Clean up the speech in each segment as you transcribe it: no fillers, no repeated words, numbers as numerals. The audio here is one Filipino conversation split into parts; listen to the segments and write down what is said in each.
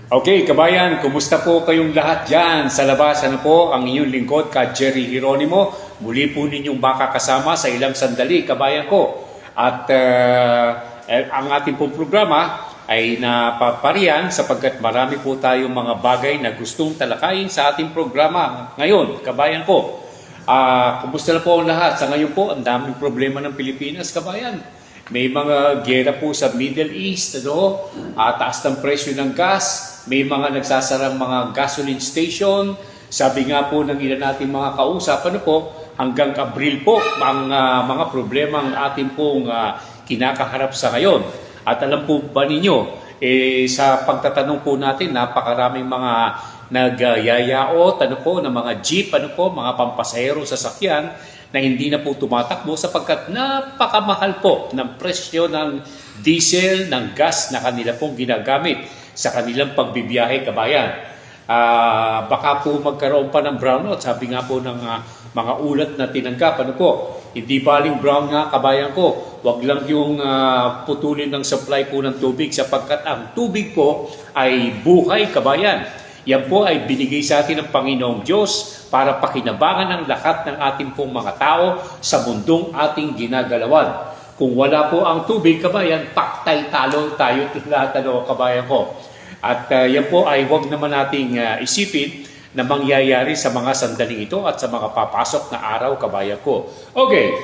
Okay, kabayan, kumusta po kayong lahat dyan sa labas? Ano po ang inyong lingkod, ka Jerry Hieronimo? Muli po ninyong makakasama sa ilang sandali, kabayan ko. At ang ating pong programa ay napaparian sapagkat marami po tayong mga bagay na gustong talakayin sa ating programa ngayon, kabayan ko. Kumusta na po ang lahat? Sa ngayon po, ang daming problema ng Pilipinas, kabayan. May mga gera po sa Middle East, taas ng presyo ng gas, may mga nagsasarang mga gasoline station. Sabi nga po ng ilan nating mga kausap, hanggang Abril po ang mga problema ang ating pong kinakaharap sa ngayon. At alam po ba ninyo, sa pagtatanong po natin, napakaraming mga nagyayaot, ng mga jeep, mga pampasahero sa sakyan, na hindi na po tumatakbo sapagkat napakamahal po ng presyo ng diesel, ng gas na kanila pong ginagamit sa kanilang pagbibiyahe, kabayan. Baka po magkaroon pa ng brownout, sabi nga po ng mga ulat na tinanggap. Hindi baling brown nga, kabayan ko, wag lang yung putulin ng supply po ng tubig sapagkat ang tubig po ay buhay, kabayan. Yan po ay binigay sa atin ng Panginoong Diyos para pakinabangan ang lahat ng ating pong mga tao sa mundong ating ginagalawan. Kung wala po ang tubig, kabayan, paktay talo tayo lahat, kabayan ko. At yan po ay huwag naman nating isipin na mangyayari sa mga sandaling ito at sa mga papasok na araw, kabayan ko. Okay,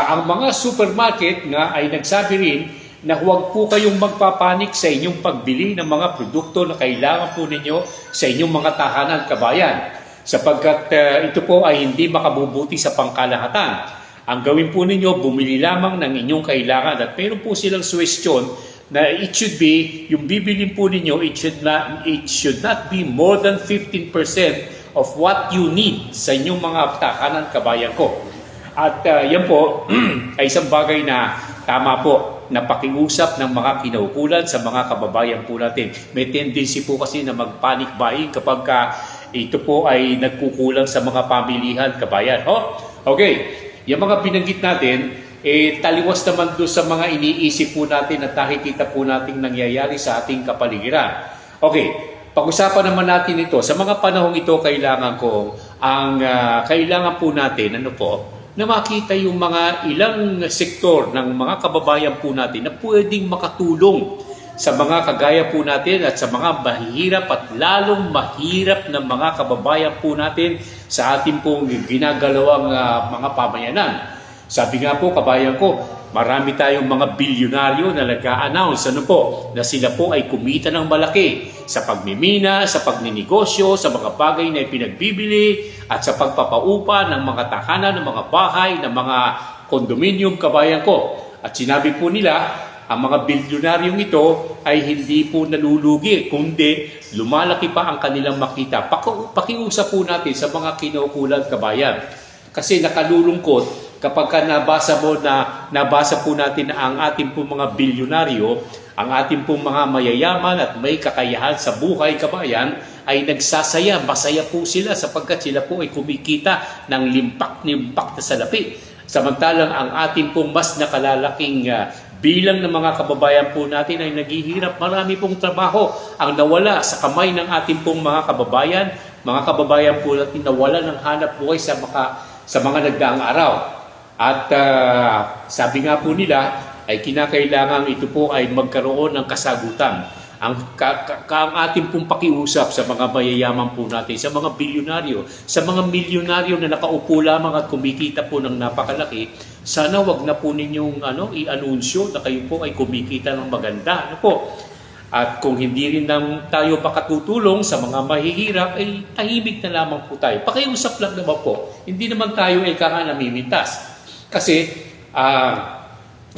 ang mga supermarket nga ay nagsabi rin na huwag po kayong magpapanik sa inyong pagbili ng mga produkto na kailangan po ninyo sa inyong mga tahanan, kabayan. Sapagkat ito po ay hindi makabubuti sa pangkalahatan. Ang gawin po ninyo, bumili lamang ng inyong kailangan. At meron po silang suwestyon na it should be, yung bibilin po ninyo, it should not be more than 15% of what you need sa inyong mga tahanan, kabayan ko. At yan po ay isang bagay na tama po na pakiusap ng mga kinaukulan sa mga kababayan po natin. May tendency po kasi na mag-panic buying kapag ito po ay nagkukulang sa mga pamilihan, kabayan. Okay, yung mga binanggit natin, taliwas naman doon sa mga iniisip po natin at nakikita po natin nangyayari sa ating kapaligiran. Okay, pag-usapan naman natin ito. Sa mga panahong ito, kailangan po natin, na makita yung mga ilang sektor ng mga kababayan po natin na pwedeng makatulong sa mga kagaya po natin at sa mga mahihirap at lalong mahirap na mga kababayan po natin sa ating pong ginagalawang mga pamayanan. Sabi nga po, kabayan ko, marami tayong mga bilyonaryo na nag-a-announce na sila po ay kumita ng malaki sa pagmimina, sa pagninegosyo, sa mga bagay na ipinagbibili at sa pagpapaupa ng mga tahanan, ng mga bahay, ng mga kondominium, kabayan ko. At sinabi po nila, ang mga bilyonaryong ito ay hindi po nalulugi, kundi lumalaki pa ang kanilang makita. Pakiusap po natin sa mga kinaukulan, kabayan. Kasi nakalulungkot kapag nabasa po natin na ang ating pong mga bilyonaryo, ang ating pong mga mayayaman at may kakayahan sa buhay, kabayan, ay nagsasaya, masaya po sila sapagkat sila po ay kumikita ng limpak-limpak na salapi. Samantalang ang ating pong mas nakalalaking bilang ng mga kababayan po natin ay naghihirap. Marami pong trabaho ang nawala sa kamay ng ating pong mga kababayan po natin nawala ng hanap buhay sa mga nagdaang araw. At sabi nga po nila ay kinakailangan ito po ay magkaroon ng kasagutan. Ang ating pong pakiusap sa mga mayayaman po natin, sa mga bilyonaryo, sa mga milyonaryo na nakaupo lamang at kumikita po ng napakalaki, sana wag na po ninyong i-anunsyo na kayo po ay kumikita ng maganda. At kung hindi rin tayo makatutulong sa mga mahihirap, ay tahimik na lamang po tayo. Pakiusap lang naman po. Hindi naman tayo ay namimitas. Kasi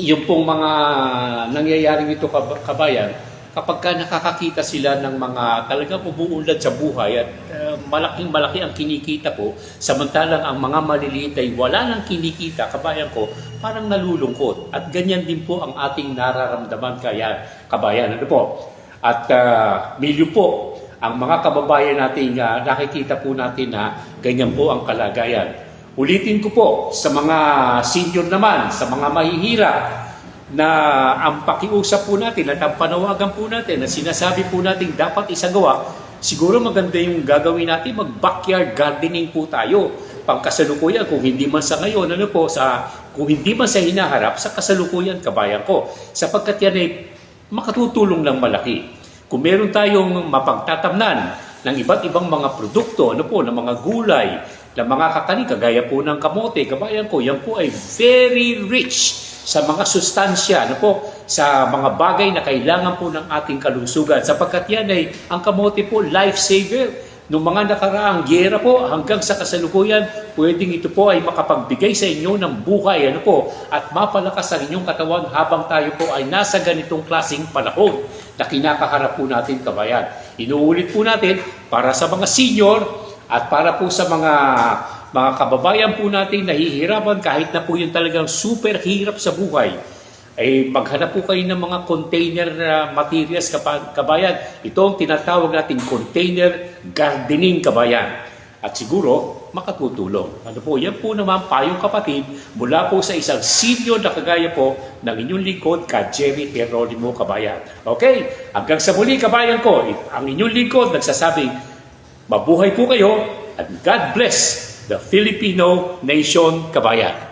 yung pong mga nangyayaring ito, kabayan, kapag nakakakita sila ng mga talagang umuunlad sa buhay at malaking-malaki ang kinikita po, samantalang ang mga maliliit ay wala nang kinikita, kabayan ko, parang nalulungkot. At ganyan din po ang ating nararamdaman, kabayan. At milyon po ang mga kababayan natin, nakikita po natin na ganyan po ang kalagayan. Ulitin ko po, sa mga senior naman, sa mga mahihirap, na ang pakiusap po natin at ang panawagan po natin na sinasabi po natin dapat isagawa, siguro maganda yung gagawin natin, mag-backyard gardening po tayo. Pangkasalukuyan, kung hindi man sa ngayon, kung hindi man sa hinaharap, sa kasalukuyan, kabayan ko. Sapagkat yan ay makatutulong ng malaki. Kung meron tayong mapagtatamnan ng iba't ibang mga produkto, ng mga gulay, ng mga kakanin, kagaya po ng kamote, kabayan ko, yan po ay very rich sa mga sustansya, sa mga bagay na kailangan po ng ating kalusugan. Sapagkat yan ay, ang kamote po, lifesaver. Noong mga nakaraang giyera po, hanggang sa kasalukuyan, pwedeng ito po ay makapagbigay sa inyo ng buhay, at mapalakas ang inyong katawan habang tayo po ay nasa ganitong klaseng panahon na kinakaharap po natin, kabayan. Inuulit po natin, para sa mga senior at para po sa mga kababayan po natin nahihirapan kahit na po yung talagang super hirap sa buhay, ay maghanap po kayo ng mga container materials, kabayan. Ito ang tinatawag natin container gardening, kabayan. At siguro, makatutulong. Yan po naman payong kapatid mula po sa isang senior na kagaya po ng inyong lingkod, ka Jerry Geronimo, kabayan. Okay? Hanggang sa muli, kabayan ko, ang inyong lingkod nagsasabing, mabuhay po kayo at God bless the Filipino nation, kabayan.